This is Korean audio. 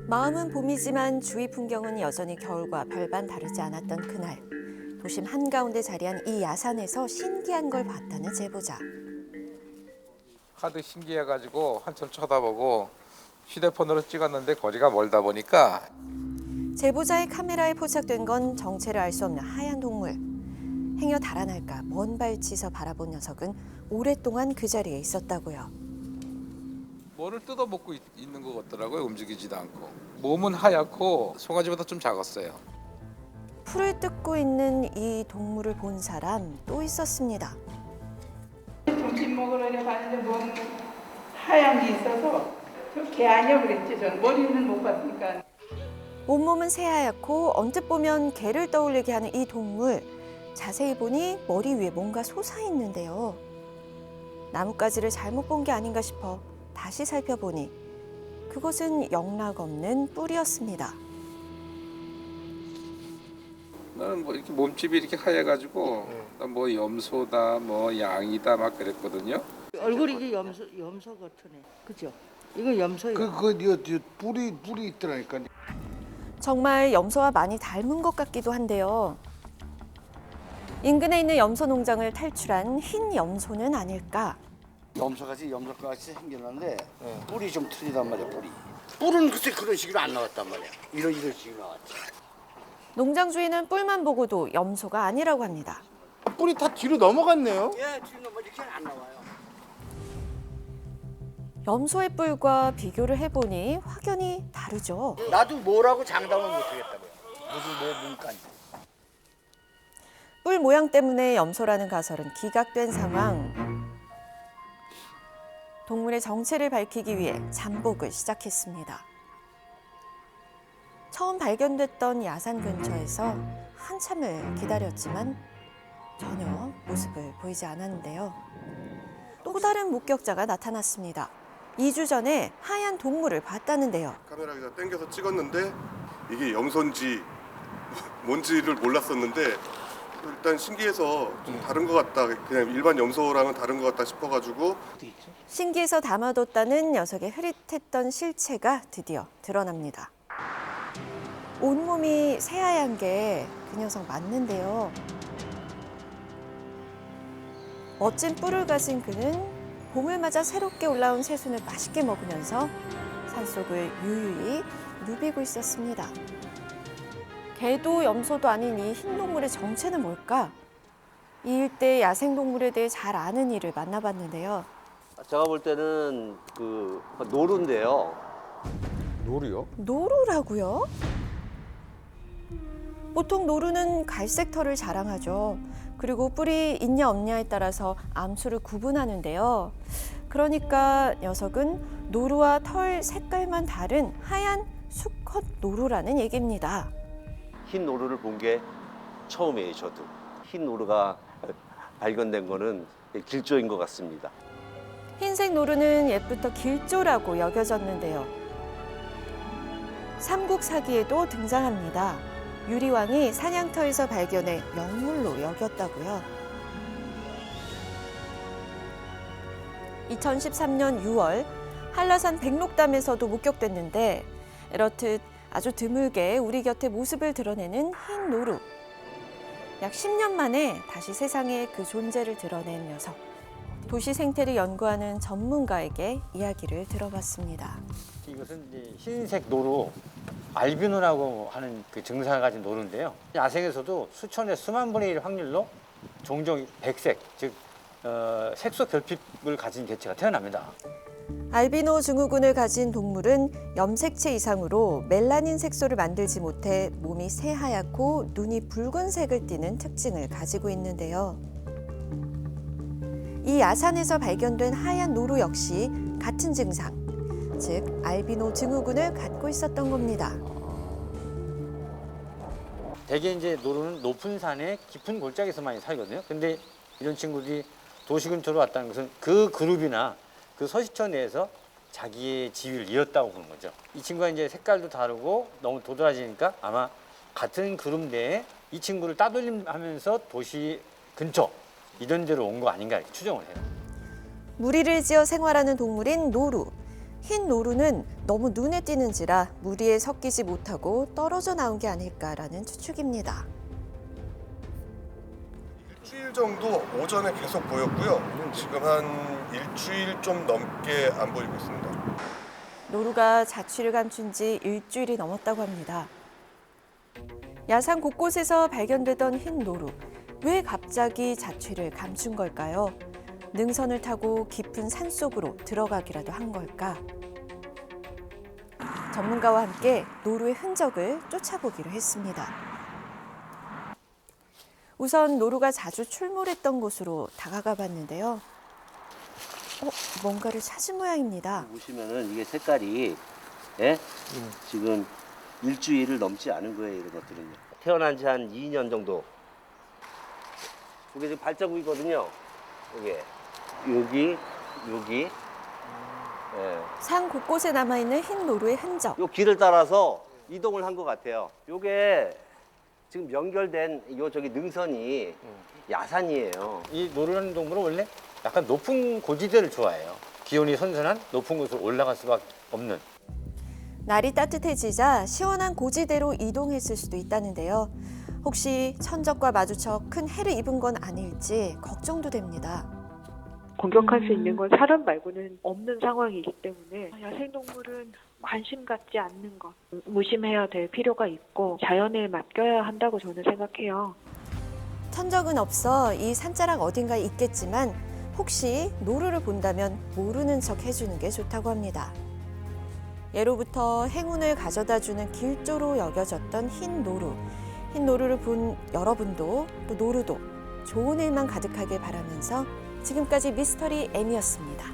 마음은 봄이지만 주위 풍경은 여전히 겨울과 별반 다르지 않았던 그날. 도심 한가운데 자리한 이 야산에서 신기한 걸 봤다는 제보자. 하도 신기해가지고 한참 쳐다보고 휴대폰으로 찍었는데 거리가 멀다 보니까 제보자의 카메라에 포착된 건 정체를 알 수 없는 하얀 동물. 행여 달아날까 먼 발치서 바라본 녀석은 오랫동안 그 자리에 있었다고요. 뭐를 뜯어먹고 있는 것 같더라고요. 움직이지도 않고. 몸은 하얗고 송아지보다 좀 작았어요. 풀을 뜯고 있는 이 동물을 본 사람 또 있었습니다. 점심 먹으러 가는데 뭔 하얀 게 있어서 저 개 아니야 그랬지. 전 머리는 못 봤으니까. 온몸은 새하얗고 언뜻 보면 개를 떠올리게 하는 이 동물. 자세히 보니 머리 위에 뭔가 솟아있는데요. 나뭇가지를 잘못 본 게 아닌가 싶어 다시 살펴보니 그것은 영락없는 뿔이었습니다. 나는 뭐 이렇게 몸집이 이렇게 하얘가지고 뭐 염소다, 뭐 양이다 막 그랬거든요. 얼굴이 이게 염소 같으네. 그죠? 이거 염소예요. 뿔이 있더라니까. 정말 염소와 많이 닮은 것 같기도 한데요. 인근에 있는 염소 농장을 탈출한 흰 염소는 아닐까? 염소같이 생겼는데 뿔이 좀 틀리단 말이야. 뿔은 글쎄 그런 식으로 안 나왔단 말이야. 이런 식으로 나왔지. 농장 주인은 뿔만 보고도 염소가 아니라고 합니다. 뿔이 다 뒤로 넘어갔네요. 예, 뒤로 넘어 이렇게 안 나와요. 염소의 뿔과 비교를 해보니 확연히 다르죠. 나도 뭐라고 장담을 못하겠다고요. 무슨 문간지. 뿔 모양 때문에 염소라는 가설은 기각된 상황. 동물의 정체를 밝히기 위해 잠복을 시작했습니다. 처음 발견됐던 야산 근처에서 한참을 기다렸지만 전혀 모습을 보이지 않았는데요. 또 다른 목격자가 나타났습니다. 2주 전에 하얀 동물을 봤다는데요. 카메라에서 당겨서 찍었는데 이게 염소인지 뭔지를 몰랐었는데 일단 신기해서 좀 다른 것 같다. 그냥 일반 염소랑은 다른 것 같다 싶어가지고 신기해서 담아뒀다는 녀석의 흐릿했던 실체가 드디어 드러납니다. 온몸이 새하얀 게 그 녀석 맞는데요. 멋진 뿔을 가진 그는 봄을 맞아 새롭게 올라온 새순을 맛있게 먹으면서 산속을 유유히 누비고 있었습니다. 개도 염소도 아닌 이 흰 동물의 정체는 뭘까? 이 일대 야생동물에 대해 잘 아는 이를 만나봤는데요. 제가 볼 때는 그 노루인데요. 노루요? 노루라고요? 보통 노루는 갈색 털을 자랑하죠. 그리고 뿔이 있냐 없냐에 따라서 암수를 구분하는데요. 그러니까 녀석은 노루와 털 색깔만 다른 하얀 수컷 노루라는 얘기입니다. 흰 노루를 본 게 처음이에요, 저도. 흰 노루가 발견된 거는 길조인 것 같습니다. 흰색 노루는 옛부터 길조라고 여겨졌는데요. 삼국사기에도 등장합니다. 유리왕이 사냥터에서 발견해 영물로 여겼다고요. 2013년 6월 한라산 백록담에서도 목격됐는데 이렇듯 아주 드물게 우리 곁에 모습을 드러내는 흰 노루. 약 10년 만에 다시 세상에 그 존재를 드러낸 녀석. 도시 생태를 연구하는 전문가에게 이야기를 들어봤습니다. 이것은 이제 흰색 노루, 알비노라고 하는 그 증상을 가진 노루인데요. 야생에서도 수천에 수만 분의 1 확률로 종종 백색, 즉 색소 결핍을 가진 개체가 태어납니다. 알비노 증후군을 가진 동물은 염색체 이상으로 멜라닌 색소를 만들지 못해 몸이 새하얗고 눈이 붉은색을 띠는 특징을 가지고 있는데요. 이 야산에서 발견된 하얀 노루 역시 같은 증상, 즉 알비노 증후군을 갖고 있었던 겁니다. 대개 이제 노루는 높은 산에 깊은 골짜기에서 많이 살거든요. 근데 이런 친구들이 도시 근처로 왔다는 것은 그 그룹이나 그 서식처 내에서 자기의 지위를 잃었다고 보는 거죠. 이 친구가 이제 색깔도 다르고 너무 도드라지니까 아마 같은 그룹 내에 이 친구를 따돌림하면서 도시 근처 이런 데로 온 거 아닌가 이렇게 추정을 해요. 무리를 지어 생활하는 동물인 노루. 흰 노루는 너무 눈에 띄는지라 무리에 섞이지 못하고 떨어져 나온 게 아닐까라는 추측입니다. 일주일 정도 오전에 계속 보였고요. 지금 한 일주일 좀 넘게 안 보이고 있습니다. 노루가 자취를 감춘 지 일주일이 넘었다고 합니다. 야산 곳곳에서 발견되던 흰 노루. 왜 갑자기 자취를 감춘 걸까요? 능선을 타고 깊은 산속으로 들어가기라도 한 걸까? 전문가와 함께 노루의 흔적을 쫓아보기로 했습니다. 우선 노루가 자주 출몰했던 곳으로 다가가 봤는데요. 뭔가를 찾은 모양입니다. 보시면은 이게 색깔이 예? 지금 일주일을 넘지 않은 거예요. 이런 것들은요. 태어난 지 한 2년 정도. 이게 지금 발자국이거든요. 여기. 예. 산 곳곳에 남아있는 흰 노루의 흔적. 요 길을 따라서 이동을 한 것 같아요. 요게 지금 연결된 저기 능선이 야산이에요. 이 노루라는 동물은 원래 약간 높은 고지대를 좋아해요. 기온이 선선한 높은 곳으로 올라갈 수밖에 없는. 날이 따뜻해지자 시원한 고지대로 이동했을 수도 있다는데요. 혹시 천적과 마주쳐 큰 해를 입은 건 아닐지 걱정도 됩니다. 공격할 수 있는 건 사람 말고는 없는 상황이기 때문에 야생동물은 관심 갖지 않는 것, 무심해야 될 필요가 있고 자연에 맡겨야 한다고 저는 생각해요. 천적은 없어 이 산자락 어딘가에 있겠지만 혹시 노루를 본다면 모르는 척 해주는 게 좋다고 합니다. 예로부터 행운을 가져다주는 길조로 여겨졌던 흰 노루. 흰 노루를 본 여러분도 또 노루도 좋은 일만 가득하길 바라면서 지금까지 미스터리 M이었습니다.